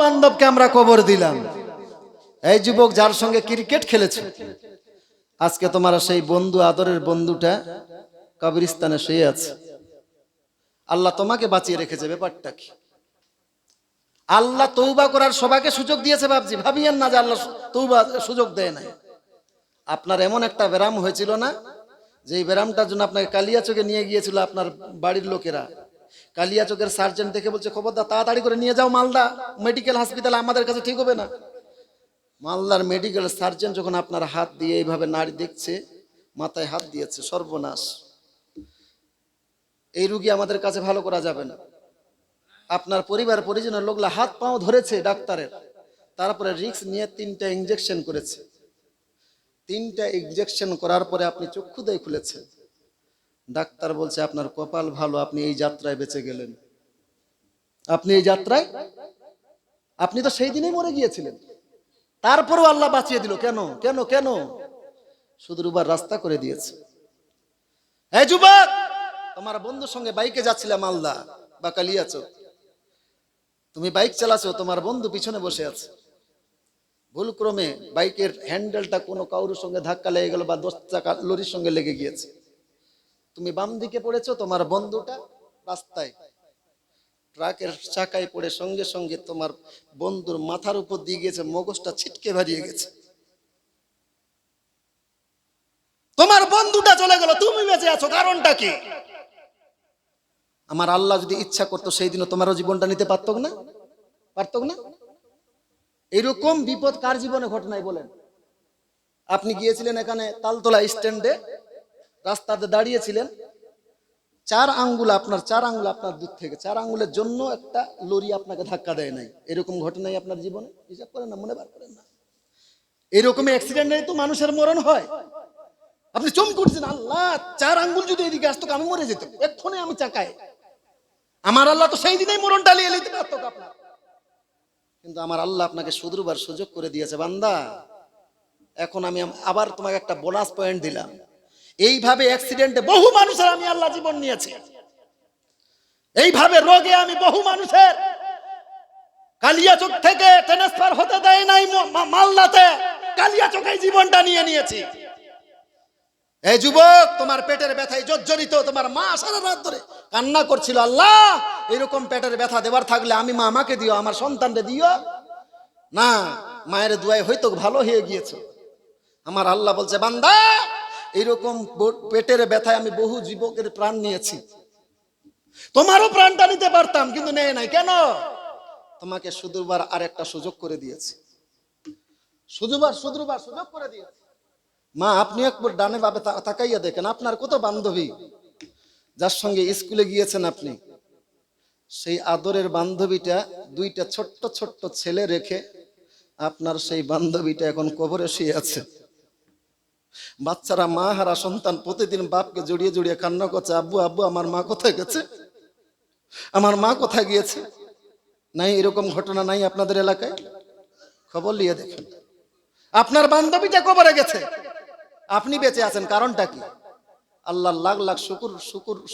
বান্ধবকে আমরা কবর দিলাম। এই যুবক যার সঙ্গে ক্রিকেট খেলেছে, আজকে তোমার সেই বন্ধু, আদরের বন্ধুটা কবরস্থানে শুয়ে আছে। আল্লাহ তোমাকে বাঁচিয়ে রেখেছে, ব্যাপারটা কি? আল্লাহ তৌবা করার সবাইকে সুযোগ দিয়েছে বাপজি, ভাবিয়েন না যে আল্লাহ তৌবা সুযোগ দেয় নাই। আপনার এমন একটা ব্যারাম হয়েছিল না, যে এই ব্যারামটার জন্য আপনাকে কালিয়াচকে নিয়ে গিয়েছিল আপনার বাড়ির লোকেরা। কালিয়াচকের সার্জন দেখে বলছে, খবরদার তাড়াতাড়ি করে নিয়ে যাও মালদা মেডিকেল হসপিটালে, আমাদের কাছে ঠিক হবে না। মালদার মেডিকেল সার্জন যখন আপনার হাত দিয়ে এইভাবে নাড়ি দেখছে, মাথায় হাত দিয়েছে, সর্বনাশ, এই রুগী আমাদের কাছে ভালো করা যাবে না। আপনার পরিবার পরিজনের লোকলা হাত পাও ধরেছে ডাক্তারের, তারপরে রিস্ক নিয়ে 3টা ইঞ্জেকশন করেছে। 3টা ইঞ্জেকশন করার পরে আপনি চক্ষুদয় খুলেছেন। ডাক্তার বলছে আপনার কপাল ভালো, আপনি এই যাত্রায় বেঁচে গেলেন। আপনি এই যাত্রায়, আপনি তো সেই দিনেই মরে গিয়েছিলেন, তারপরেও আল্লাহ বাঁচিয়ে দিল। কেন কেন কেন? শুধু রুবার রাস্তা করে দিয়েছে। এই যুবক, তোমার বন্ধুর সঙ্গে বাইকে যাচ্ছিলে মালদা বা কালিয়াচক, তুমি বাইক চালাচ্ছো, তোমার বন্ধু পিছনে বসে আছে। ভুলক্রমে বাইকের হ্যান্ডেলটা কোনো কাউর সঙ্গে ধাক্কা লেগে গেল বা 10 চাকা লরির সঙ্গে লেগে গিয়েছে। তুমি বাম দিকে পড়েছো, তোমার বন্ধুটা রাস্তায় ট্রাকের চাকায় পড়ে সঙ্গে সঙ্গে তোমার বন্ধুর মাথার উপর দিয়ে গিয়েছে, মগজটা ছিটকে ভারিয়ে গেছে। তোমার বন্ধুটা চলে গেল, তুমি বেঁচে আছো, কারণটা কি? আমার আল্লাহ যদি ইচ্ছা করতো সেই দিনও তোমারও জীবনটা নিতে পারতো না? পারতো না? এরকম বিপদ কার জীবনে ঘটে নাই বলেন? আপনি গিয়েছিলেন এখানে তালতলা স্ট্যান্ডে, রাস্তাতে দাঁড়িয়েছিলেন, 4 আঙ্গুল আপনার দূর থেকে 4 আঙ্গুলের জন্য একটা লরি আপনাকে ধাক্কা দেয় নাই। এরকম ঘটনাই আপনার জীবনে? হিসাব করেন না, মনে বার করেন না। এরকম অ্যাক্সিডেন্টে তো মানুষের মরণ হয়। আপনি চমকে উঠছেন, আল্লাহ 4 আঙ্গুল যদি এদিকে আসতো আমি মরে যেতাম এক্ষুনি, আমি চাকায়। আমার আল্লাহ তো সেই দিনেই মরণ টালিয়ে নিতে পারতো আপনার। কিন্তু আমার আল্লাহ আপনাকে শুধরবার সুযোগ করে দিয়েছে, বান্দা এখন আমি আবার তোমাকে একটা বোনাস পয়েন্ট দিলাম। এইভাবে অ্যাক্সিডেন্টে বহু মানুষের আমি আল্লাহ জীবন নিয়েছি। এইভাবে রোগে আমি বহু মানুষের কালিয়াচক থেকে ট্রান্সফার হতে দেয় নাই মালদাতে, কালিয়াচকে জীবনটা নিয়ে নিয়েছি। এই যুবক, তোমার পেটের ব্যথায় জর্জরিত, তোমার মা সারা রাত ধরে কান্না করছিল, আল্লাহ এরকম পেটের ব্যথা দেওয়ার থাকলে আমি মা আমাকে দিও, আমার সন্তানকে দিও না। মায়ের দুয়ায় হয়তো ভালো হয়ে গিয়েছে। আমার আল্লাহ বলছে, বান্দা এইরকম পেটের ব্যথায় আমি বহু যুবকের প্রাণ নিয়েছি, তোমারও প্রাণটা নিতে পারতাম, কিন্তু নেয় নাই। কেন? তোমাকে শুধুবার আর একটা সুযোগ করে দিয়েছি, শুধুবার সুযোগ করে দিয়েছি। মা আপনি একবার ডানে ভাবে তাকাইয়া দেখেন, আপনার কত বান্ধবী যার সঙ্গে স্কুলে গিয়েছেন আপনি, সেই আদরের বান্ধবীটা 2টা ছোট্ট ছোট্ট ছেলে রেখে আপনার সেই বান্ধবীটা এখন কবরে শুয়ে আছে। বাচ্চারা মা হারা সন্তান প্রতিদিন বাপকে জড়িয়ে জড়িয়ে কান্না করছে, আব্বু আব্বু আমার মা কোথায় গেছে, আমার মা কোথায় গিয়েছে? নাই এরকম ঘটনা নাই আপনাদের এলাকায়? খবর নিয়ে দেখেন, আপনার বান্ধবীটা কবরে গেছে, আপনি বেঁচে আছেন, কারণটা কি? আল্লাহ লাখ লাখ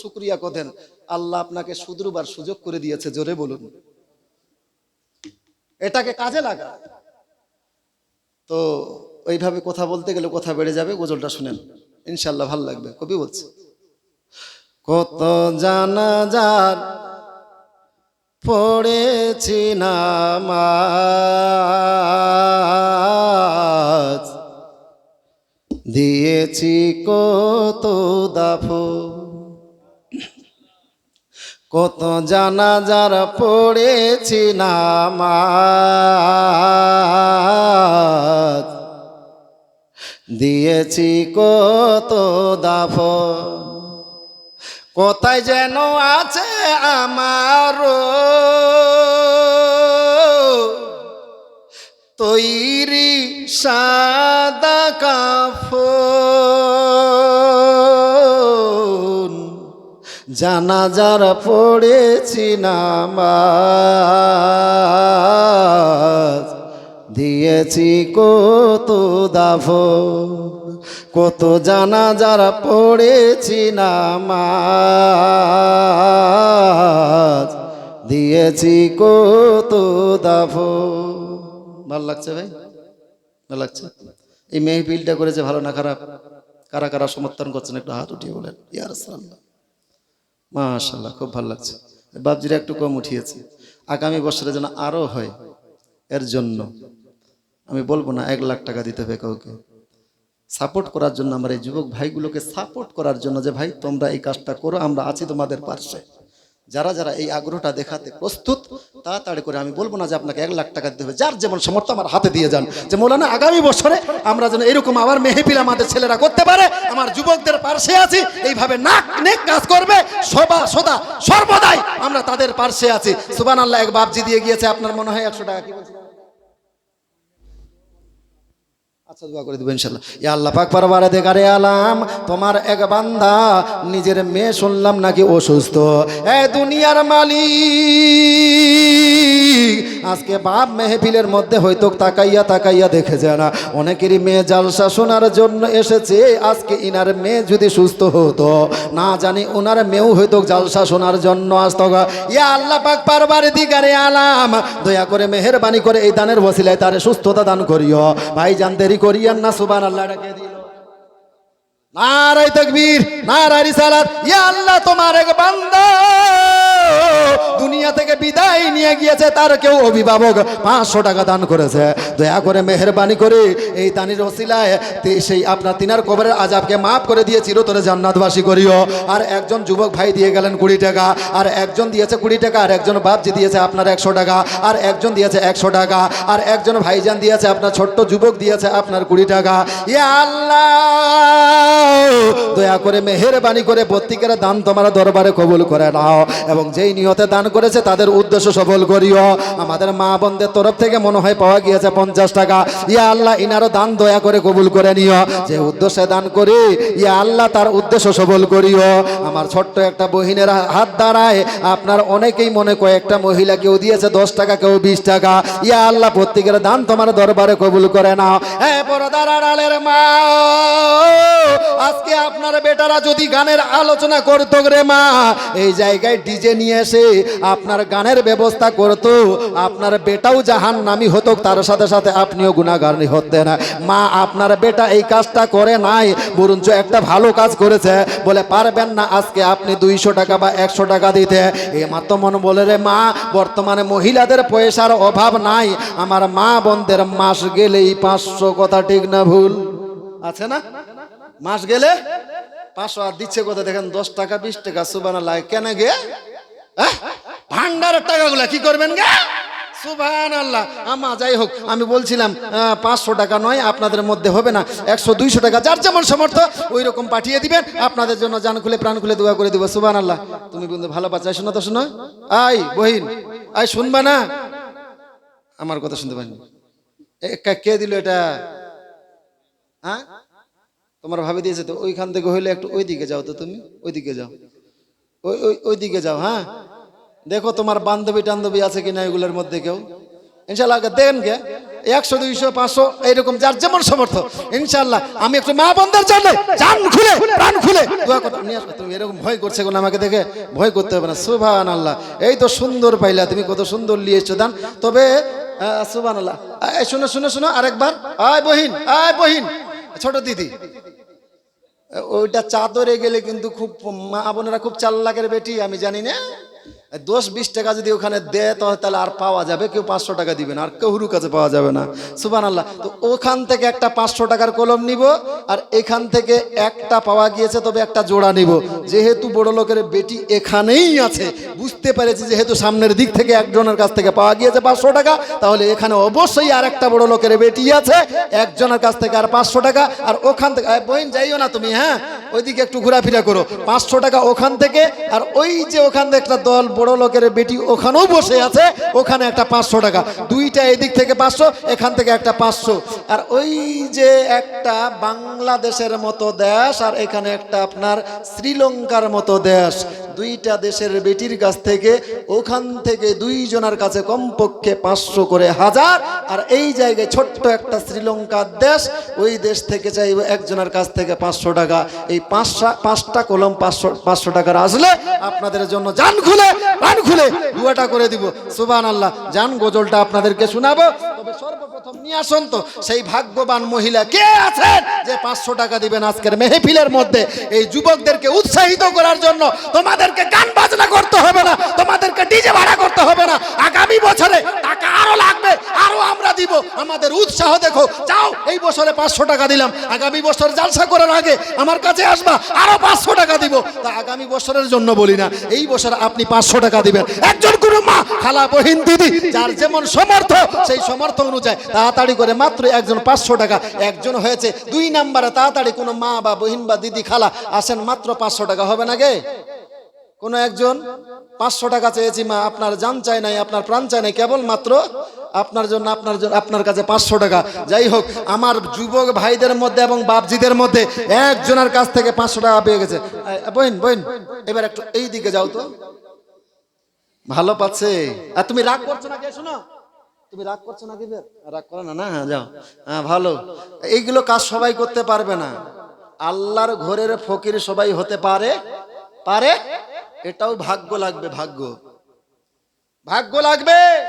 শুকরিয়া করেন, আল্লাহ আপনাকে শুধরবার সুযোগ করে দিয়েছে। জোরে বলুন, এটাকে কাজে লাগা। তো ওইভাবে কথা বলতে গেলে কথা বেড়ে যাবে, গজলটা শুনেন ইনশাল্লাহ ভালো লাগবে। কবি বলছে, কত জানাজার পড়েছি নামাজ, দিয়েছি কত দাফন, কত জানাজার পড়েছি নামাজ, দিয়েছি কত দাফন, কোথায় যেন আছে আমার তৈরি সাদা কাফন, জানাজার পড়েছি নামাজ, দিয়েছি কত দাফন, কত জানাজার পড়েছি নামাজ, দিয়েছি কত দাফো। ভালো লাগছে ভাই? ভালো লাগছে? এই মেহফিলটা করেছে ভালো না খারাপ? কারা কারা সমর্থন করছেন একটু হাত উঠিয়ে বলেন ইয়া রাসূলুল্লাহ। মাশাআল্লাহ, খুব ভালো লাগছে। বাপজিরা একটু কম উঠিয়েছে, আগামী বছরে যেন আরো হয়। এর জন্য আমি বলবো না 1 লাখ টাকা দিতে হবে কাউকে, সাপোর্ট করার জন্য, আমার এই যুবক ভাইগুলোকে সাপোর্ট করার জন্য, যে ভাই তোমরা এই কাজটা করো, আমরা আছি তোমাদের পাশে। যারা যারা এই আগ্রহটা দেখাতে প্রস্তুত, তাড়াতাড়ি করে, আমি বলবো না যে আপনাকে 1 লাখ টাকা দিতে হবে, যার যেমন সামর্থ্য আমার হাতে দিয়ে যান, যে মৌলানা আগামী বছরে আমরা যেন এরকম আবার মেহফিল আমাদের ছেলেরা করতে পারে, আমার যুবকদের পাশে আছি, এইভাবে নাক নেক কাজ করবে সদা সর্বদাই আমরা তাদের পাশে আছি। সুবহানাল্লাহ। এক বাপজি দিয়ে গিয়েছে, আপনার মনে হয় 100 টাকা, কি বলছেন? আচ্ছা, দোয়া করে দেবো ইনশাআল্লাহ। ইয়া আল্লাহ পাক পরওয়ারদিগারে আলাম, তোমার এক বান্দা নিজের মেয়ে শুনলাম নাকি অসুস্থ। এ দুনিয়ার মালিক, আজকে বাপ মেহফিলের মধ্যে হয়তো তাকাইয়া তাকাইয়া দেখেছে না, অনেকেরই মেয়ে জালসা শোনার জন্য এসেছে। আজকে ইনার মেয়ে যদি সুস্থ হতো, না জানি ওনার মেয়েও হয়তো জালসা শোনার জন্য আসতো। ইয়া আল্লাহ পাক পরওয়ারদিগারে আলাম, দয়া করে মেহেরবানি করে এই দানের ওসিলায় তারে সুস্থতা দান করিও। ভাইজান দেরি করিয়েন না, সুবহানাল্লাহ ডাকে দিল। নারায়ে তাকবীর, নারায়ে রিসালাত। ইয়া আল্লাহ, তোমার এক বান্দা দুনিয়া থেকে বিদায় নিয়ে গিয়েছে, তার কেউ অভিভাবক 500 টাকা দান করেছে। দয়া করে মেহেরবানি করে এই দানের ওসিলায় সেই আপনার তিনার কবরের আযাবকে মাফ করে দিয়ে চিরতরে জান্নাতবাসী করিও। আর একজন যুবক ভাই দিয়ে গেলেন 20 টাকা, আর একজন দিয়েছে 20 টাকা, আর একজন বাপজি দিয়েছে আপনার 100 টাকা, আর একজন দিয়েছে 100 টাকা, আর একজন ভাইজান দিয়েছে আপনার ছোট্ট যুবক দিয়েছে আপনার 20 টাকা। ইয়া আল্লাহ, দয়া করে মেহেরবানি করে প্রত্যেকের দান তোমার দরবারে কবুল করে নাও, এবং যেই নিয়তে দান করেছে তাদের উদ্দেশ্য সফল করিও। আমাদের মা বোনদের তরফ থেকে মনে হয় পাওয়া গিয়েছে 50 টাকা। ইয়া আল্লাহ, ইনারও দান দয়া করে কবুল করে নিও। যে উদ্দেশ্যে দান করি, ইয়া আল্লাহ তার উদ্দেশ্য সফল করিও। আমার ছোট্ট একটা বহিনের হাত দ্বারায় আপনার অনেকেই মনে কয়েকটা মহিলা কেউ দিয়েছে 10 টাকা, কেউ 20 টাকা। ইয়া আল্লাহ, প্রত্যেকের দান তোমার দরবারে কবুল করে নাও। হ্যাঁ, পর্দার আড়ালের মা, আজকে আপনার বেটারা যদি গানের আলোচনা করতো রে মা, এই জায়গায় ডিজে নিয়ে এসে আপনার গানের ব্যবস্থা করতো, আপনার বেটাও জাহান্নামী হতো, তার সাথে সাথে আপনিও গুনাহগার হতেন। মা, আপনার বেটা এই কাজটা করে নাই, বরঞ্চ একটা ভালো কাজ করেছে। বলে পারবেন না আজকে আপনি 200 টাকা বা 100 টাকা দিতে? এ মাত্র মন বলে রে মা, বর্তমানে মহিলাদের পয়সার অভাব নাই, আমার মা বোনদের মাস গেলেই 500, কথা ঠিক না ভুল? আছে না? মাস গেলে 500, আর দিচ্ছে কথা দেখেন 10 টাকা 20 টাকা। সুবহানাল্লাহ। কেন গে? ভান্ডারের টাকাগুলা কি করবেন গে? সুবহানাল্লাহ। আমা যাই হোক, আমি বলছিলাম 500 টাকা নয়, আপনাদের মধ্যে হবে না 100-200 টাকা, যার যেমন সামর্থ্য ওই রকম পাঠিয়ে দিবেন। আপনাদের জন্য জান খুলে প্রাণ খুলে দোয়া করে দিব। সুবহানাল্লাহ। তুমি বন্ধু ভালো বাচ্চা, শোনো তো, শোনো। আই বহিন, আই শুনবা না? আমার কথা শুনতে পারেন? কে দিল এটা? হ্যাঁ, তোমার ভাবে দিয়েছে তো। ওইখান থেকে হইলে একটু ওইদিকে যাও তো, তুমি ওইদিকে যাও, ওইদিকে যাও। হ্যাঁ, দেখো তোমার বান্ধবী টান্ধবী আছে কিনা এগুলোর মধ্যে কেউ। ইনশাল্লাহ দেন গে 100, 200, 500 এইরকম যার যেমন সামর্থ্য। ইনশাল্লাহ আমি একটু মা বোনদের জন্য জান খুলে প্রাণ খুলে দোয়া করতে নিয়ে আসবো। তুমি এরকম ভয় করছে কোন? আমাকে দেখে ভয় করতে হবে না। সুবহানাল্লাহ। এই তো সুন্দর পাইলা তুমি, কত সুন্দর নিয়ে এসছো দান। তবে সুবহানাল্লাহ। শোনো শোনো শোনো, আরেকবার। আয় বহিন, আয় বহিন, ছোট দিদি, ওইটা চাদরে গেলে কিন্তু খুব মা বোনেরা খুব চাল্লাকের বেটি, আমি জানি না। 10-20 টাকা যদি ওখানে দেয় তাহলে আর পাওয়া যাবে, কেউ 500 টাকা দিবেন, আর কারোর কাছে পাওয়া যাবে না। সুবহানাল্লাহ। তো ওখান থেকে একটা 500 টাকার কলম নিব, আর এখান থেকে একটা পাওয়া গিয়েছে, তবে একটা জোড়া নিব। যেহেতু বড় লোকের বেটি এখানেই আছে, বুঝতে পেরেছি যেহেতু সামনের দিক থেকে একজনের কাছ থেকে পাওয়া গিয়েছে 500 টাকা, তাহলে এখানে অবশ্যই আর একটা বড় লোকের বেটি আছে, একজনের কাছ থেকে আর 500 টাকা। আর ওখান থেকে বহিন যাইও না তুমি, হ্যাঁ ওইদিকে একটু ঘোরাফেরা করো। 500 টাকা ওখান থেকে, আর ওই যে ওখান থেকে একটা দল বড় লোকের বেটি ওখানেও বসে আছে, ওখানে একটা 500 টাকা। দুইটা এদিক থেকে 500, এখান থেকে একটা 500। আর ওই যে একটা বাংলাদেশের মতো দেশ, আর এখানে একটা আপনার শ্রীলঙ্কার মতো দেশ, দুইটা দেশের বেটির কাছ থেকে, ওখান থেকে দুইজনের কাছে কমপক্ষে 500 করে হাজার। আর এই জায়গায় ছোট্ট একটা শ্রীলঙ্কার দেশ, ওই দেশ থেকে চাইব একজনের কাছ থেকে 500 টাকা। এই পাঁচটা কলম 500 টাকার আসলে আপনাদের জন্য জান খুলে দুয়াটা করে দিব। সুবহানাল্লাহ। জান গজলটা আপনাদেরকে শোনাবো। তবে সর্বপ্রথম নিয়ে আসুন তো সেই ভাগ্যবান মহিলা কে আছেন যে 500 টাকা দিবেন আজকের মেহফিলের মধ্যে। এই যুবকদেরকে উৎসাহিত করার জন্য তোমাদেরকে গান বাজনা করতে হবে না, তোমাদেরকে ডিজে ভাড়া করতে হবে না। আগামী বছরে টাকা আরো লাগবে, আরো আমরা দিব। আমাদের উৎসাহ দেখো। যাও, এই বছরে 500 টাকা দিলাম, আগামী বছর জালসা করার আগে আমার কাছে আসবা, আরো 500 টাকা দিব। তা আগামী বছরের জন্য বলি না, এই বছর আপনি 500 টাকা দিবেন। একজন কোনো মা, খালা, বহিন, দিদি, যার যেমন সমর্থ সেই সমর্থ অনুযায়ী তাড়াতাড়ি করে মাত্র একজন 500 টাকা। একজন হয়েছে, 2 নম্বরে তাড়াতাড়ি কোনো মা বা বহিন বা দিদি, খালা আসেন, মাত্র 500 টাকা হবে না গে? কোন একজন 500 টাকা চেয়েছি মা, আপনার জান চাই নাই, আপনার প্রাণ চাই নাই, কেবল মাত্র আপনার জন্য আপনার কাছে 500 টাকা। যাই হোক, আমার যুবক ভাইদের মধ্যে এবং বাপজিদের মধ্যে একজনের কাছ থেকে 500 টাকা পেয়ে গেছে। বহিন এবার একটু এই দিকে যাও তো, ভালো পাচ্ছে। আর তুমি রাগ করছো না? কে শোনো, তুমি রাগ করছো না? কি রাগ করো না? না, যাও। হ্যাঁ, ভালো। এইগুলো কাজ সবাই করতে পারবে না। আল্লাহর ঘরের ফকির সবাই হতে পারে? এটাও ভাগ্য লাগবে, ভাগ্য লাগবে।